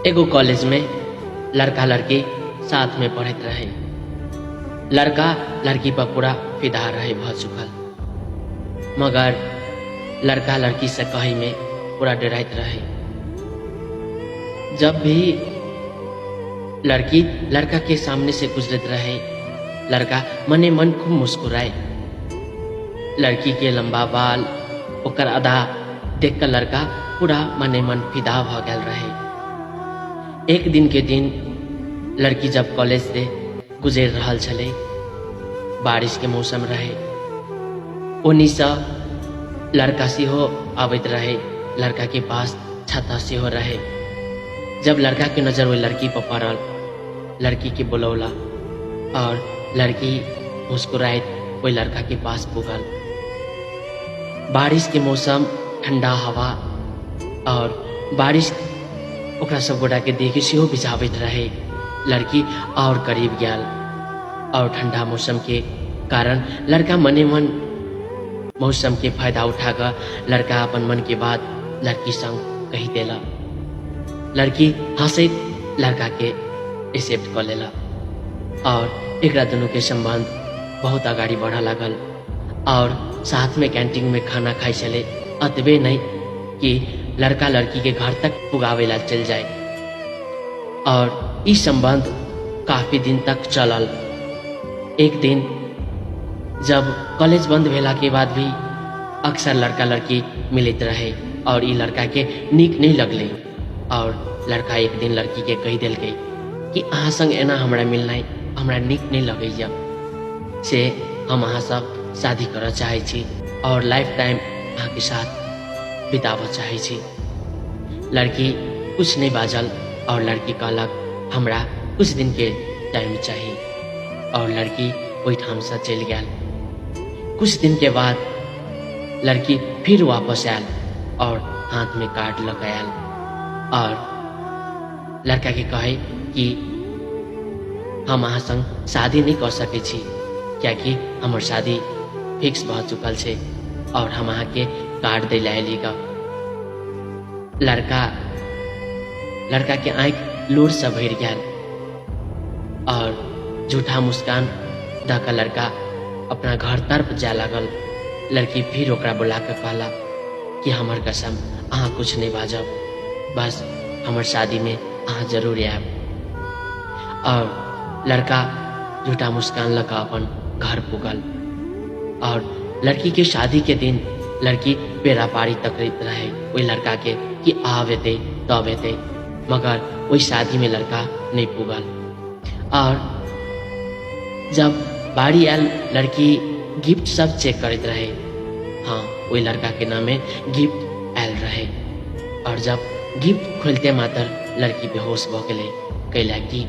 एगो कॉलेज में लड़का लड़की साथ में पढ़त रहे। लड़का लड़की पर पूरा फिदा रहे भ चुकल, मगर लड़का लड़की से कही में पूरा डराइत रहे। जब भी लड़की लड़का के सामने से गुजरत रहे, लड़का मने मन खूब मुस्कुराए। लड़की के लंबा बाल, ओकर अदा देख कर लड़का पूरा मने मन फिदा भ गल रहे। एक दिन के दिन लड़की जब कॉलेज से गुजर रहल छले, बारिश के मौसम रहे। ओनी से लड़का सेहो आबैत रहे, लड़का के पास छाता सेहो रहे। जब लड़का के नजर वही लड़की पर पड़ल, लड़की के बुलौला और लड़की मुस्कुराइत वही लड़का के पास पुगल। बारिश के मौसम, ठंडा हवा और बारिश ओकरा सब गोटा के देखे सेहो बिझाबैत रहे। लड़की और करीब गया और ठंडा मौसम के कारण लड़का मने मन मौसम के फायदा उठाकर लड़का अपन मन के बात लड़की संग कही देला। लड़की हंसैत लड़का के एक्सेप्ट कर लेला और एकरा दोनों के संबंध बहुत आगाड़ी बढ़ा लागल और साथ में कैंटीन में खाना खाई चले। अतबे नहीं कि लड़का लड़की के घर तक पुगावेला चल जाए और इस संबंध काफी दिन तक चलल। एक दिन जब कॉलेज बंद भेला के बाद भी अक्सर लड़का लड़की मिलत रहे और ई लड़का के नीक नहीं लगले और लड़का एक दिन लड़की के कही दिल कि अहाँ संग एना हमरा मिलनाइ हमरा नीक नहीं लगैया से हम अहाँ सब शादी करऽ चाहे छी और लाइफ टाइम अहाँ के साथ बिताबऽ चाहे छी। लड़की कुछ नहीं बाजल और लड़की कहलक हमरा कुछ दिन के टाइम चाहिए और लड़की वही ठाम से चल गया। कुछ दिन के बाद लड़की फिर वापस आयल और हाथ में कार्ड लगायल और लड़का के कहे कि हम अहाँ संग शादी नहीं कर सके छी, क्योंकि हमर शादी फिक्स भ चुकल छे और हम अहाँ के कार्ड दे लाएगा। लड़का के आँख लोर से भर गया और झूठा मुस्कान दकर लड़का अपना घर तरफ जा लगल। लड़की फिर ओकरा बुला के कहला कि हमर कसम अहाँ कुछ नहीं बाजब, बस हमर शादी में अहाँ जरूर आयब। और लड़का झूठा मुस्कान लगा अपन घर पुगल और लड़की के शादी के दिन लड़की पेड़ा पारी तकरीत रहे वही लड़का के कि आवेते तब एते, मगर वही शादी में लड़का नहीं पुगल। और जब बारी आयल लड़की गिफ्ट सब चेक करते रहे। हाँ, वही लड़का के नामे गिफ्ट आयल रहे और जब गिफ्ट खोलते मात्र लड़की बेहोश भ गए, कैला कि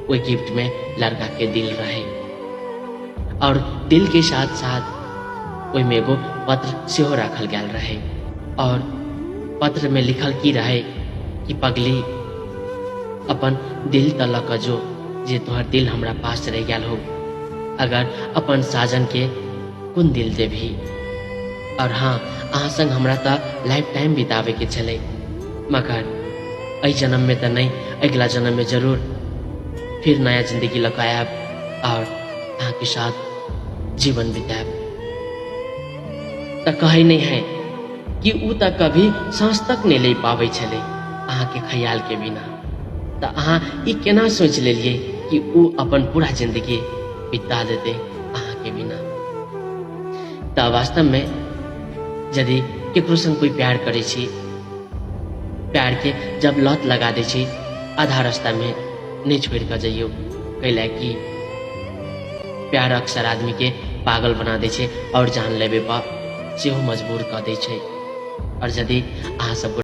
वही गिफ्ट में लड़का के दिल रहे और दिल के साथ साथ वही में एगो पत्र सेहो रखल गया रहे और पत्र में लिखल की रहे कि पगली अपन दिल तलक जो जे तोहर दिल हमरा पास रह गया हो, अगर अपन साजन के कुन दिल देभी। और हाँ, अहाँ संग हमरा त लाइफ टाइम बितावे के चले, मगर अई जन्म में तो नहीं, अगला जन्म में जरूर फिर नया जिंदगी लगायब और अहाँ के साथ जीवन बितायब। त कहे नहीं है कि ऊ त कभी सांस तक नहीं ले पावे छले अहाँ के ख्याल के बिना। त अहाँ ई केना सोच लेलिए कि ऊ अपन पूरा जिंदगी बिता देते अहाँ के बिना। त वास्तव में यदि केकरो संग कोई प्यार करे छी, प्यार के जब लत लगा दे छी, आधा रास्ता में नहीं छोड़ कर जाइयो, कैला कि प्यार अक्सर आदमी के पागल बना दे छे और जान लेबे पर सेहो मजबूर कर दे छे। और यदि अहाँ सब